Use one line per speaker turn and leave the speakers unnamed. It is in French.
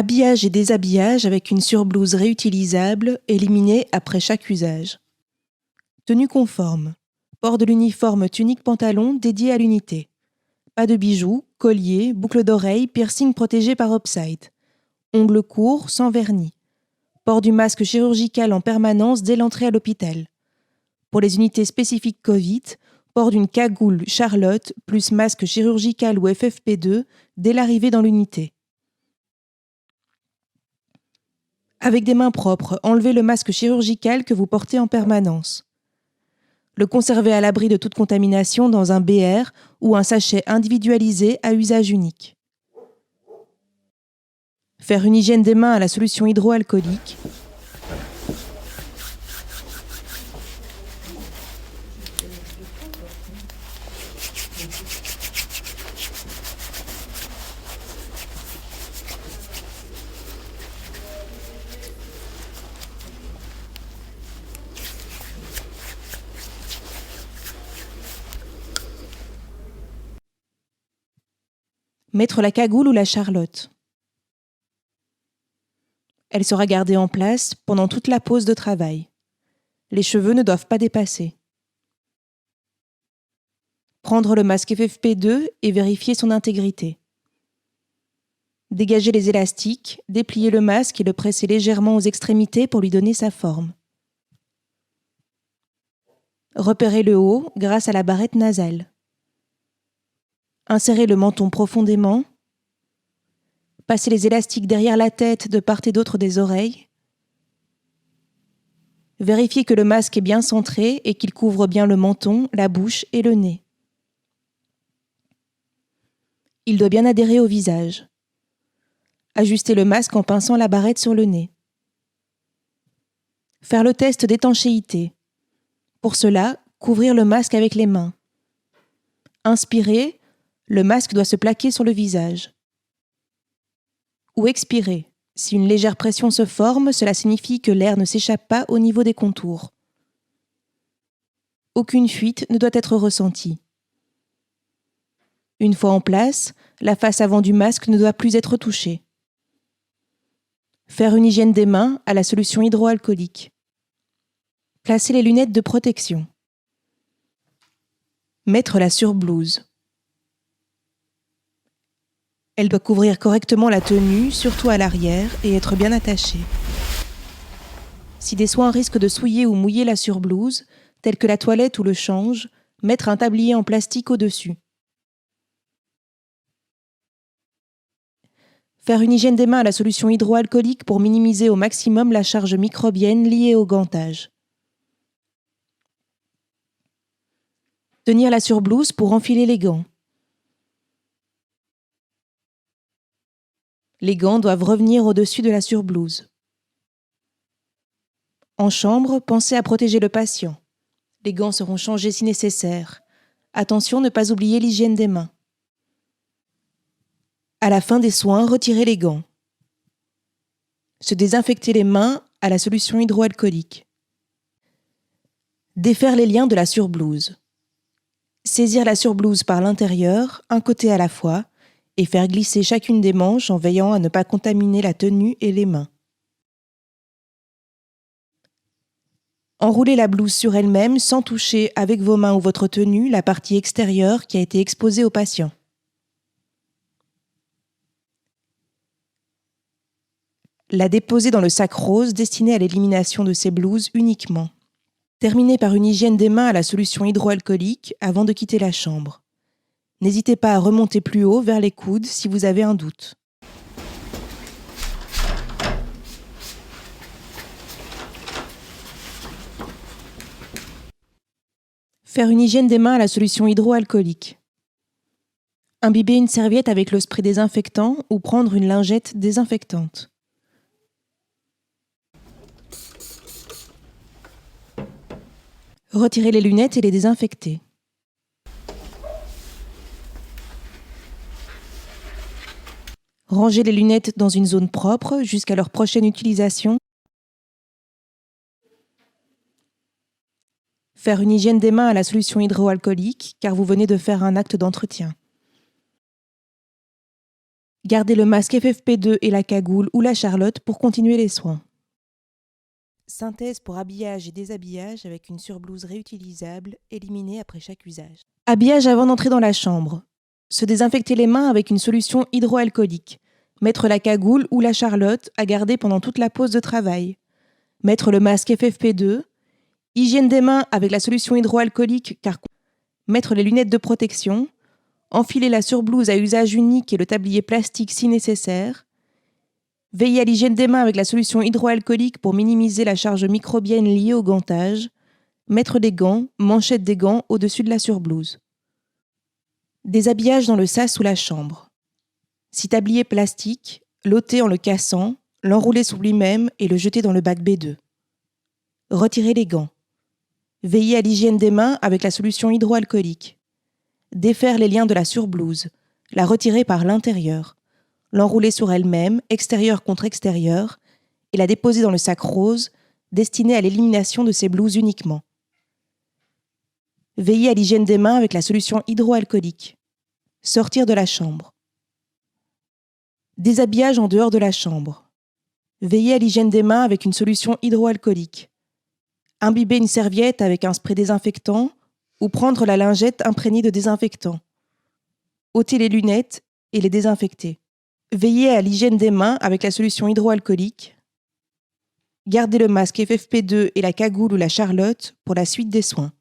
Habillage et déshabillage avec une surblouse réutilisable, éliminée après chaque usage. Tenue conforme. Port de l'uniforme tunique-pantalon dédié à l'unité. Pas de bijoux, collier, boucle d'oreille, piercing protégé par Opside. Ongles courts, sans vernis. Port du masque chirurgical en permanence dès l'entrée à l'hôpital. Pour les unités spécifiques Covid, port d'une cagoule Charlotte plus masque chirurgical ou FFP2 dès l'arrivée dans l'unité. Avec des mains propres, enlevez le masque chirurgical que vous portez en permanence. Le conserver à l'abri de toute contamination dans un BR ou un sachet individualisé à usage unique. Faire une hygiène des mains à la solution hydroalcoolique. Mettre la cagoule ou la charlotte. Elle sera gardée en place pendant toute la pause de travail. Les cheveux ne doivent pas dépasser. Prendre le masque FFP2 et vérifier son intégrité. Dégager les élastiques, déplier le masque et le presser légèrement aux extrémités pour lui donner sa forme. Repérer le haut grâce à la barrette nasale. Insérer le menton profondément. Passer les élastiques derrière la tête de part et d'autre des oreilles. Vérifier que le masque est bien centré et qu'il couvre bien le menton, la bouche et le nez. Il doit bien adhérer au visage. Ajuster le masque en pinçant la barrette sur le nez. Faire le test d'étanchéité. Pour cela, couvrir le masque avec les mains. Inspirer, le masque doit se plaquer sur le visage. Ou expirer. Si une légère pression se forme, cela signifie que l'air ne s'échappe pas au niveau des contours. Aucune fuite ne doit être ressentie. Une fois en place, la face avant du masque ne doit plus être touchée. Faire une hygiène des mains à la solution hydroalcoolique. Placer les lunettes de protection. Mettre la surblouse. Elle doit couvrir correctement la tenue, surtout à l'arrière, et être bien attachée. Si des soins risquent de souiller ou mouiller la surblouse, tels que la toilette ou le change, mettre un tablier en plastique au-dessus. Faire une hygiène des mains à la solution hydroalcoolique pour minimiser au maximum la charge microbienne liée au gantage. Tenir la surblouse pour enfiler les gants. Les gants doivent revenir au-dessus de la surblouse. En chambre, pensez à protéger le patient. Les gants seront changés si nécessaire. Attention, ne pas oublier l'hygiène des mains. À la fin des soins, retirez les gants. Se désinfecter les mains à la solution hydroalcoolique. Défaire les liens de la surblouse. Saisir la surblouse par l'intérieur, un côté à la fois, et faire glisser chacune des manches en veillant à ne pas contaminer la tenue et les mains. Enroulez la blouse sur elle-même sans toucher avec vos mains ou votre tenue la partie extérieure qui a été exposée au patient. La déposer dans le sac rose destiné à l'élimination de ces blouses uniquement. Terminez par une hygiène des mains à la solution hydroalcoolique avant de quitter la chambre. N'hésitez pas à remonter plus haut vers les coudes si vous avez un doute. Faire une hygiène des mains à la solution hydroalcoolique. Imbiber une serviette avec le spray désinfectant ou prendre une lingette désinfectante. Retirer les lunettes et les désinfecter. Ranger les lunettes dans une zone propre jusqu'à leur prochaine utilisation. Faire une hygiène des mains à la solution hydroalcoolique car vous venez de faire un acte d'entretien. Gardez le masque FFP2 et la cagoule ou la charlotte pour continuer les soins. Synthèse pour habillage et déshabillage avec une surblouse réutilisable, éliminée après chaque usage. Habillage avant d'entrer dans la chambre. Se désinfecter les mains avec une solution hydroalcoolique. Mettre la cagoule ou la charlotte à garder pendant toute la pause de travail. Mettre le masque FFP2. Hygiène des mains avec la solution hydroalcoolique car mettre les lunettes de protection. Enfiler la surblouse à usage unique et le tablier plastique si nécessaire. Veiller à l'hygiène des mains avec la solution hydroalcoolique pour minimiser la charge microbienne liée au gantage. Mettre des gants, manchettes des gants au-dessus de la surblouse. Déshabillage dans le sas ou la chambre. Si tablier plastique, l'ôter en le cassant, l'enrouler sous lui-même et le jeter dans le bac B2. Retirer les gants. Veiller à l'hygiène des mains avec la solution hydroalcoolique. Défaire les liens de la surblouse, la retirer par l'intérieur, l'enrouler sur elle-même, extérieur contre extérieur, et la déposer dans le sac rose, destiné à l'élimination de ces blouses uniquement. Veiller à l'hygiène des mains avec la solution hydroalcoolique. Sortir de la chambre. Déshabillage en dehors de la chambre. Veiller à l'hygiène des mains avec une solution hydroalcoolique. Imbiber une serviette avec un spray désinfectant ou prendre la lingette imprégnée de désinfectant. Ôter les lunettes et les désinfecter. Veiller à l'hygiène des mains avec la solution hydroalcoolique. Garder le masque FFP2 et la cagoule ou la charlotte pour la suite des soins.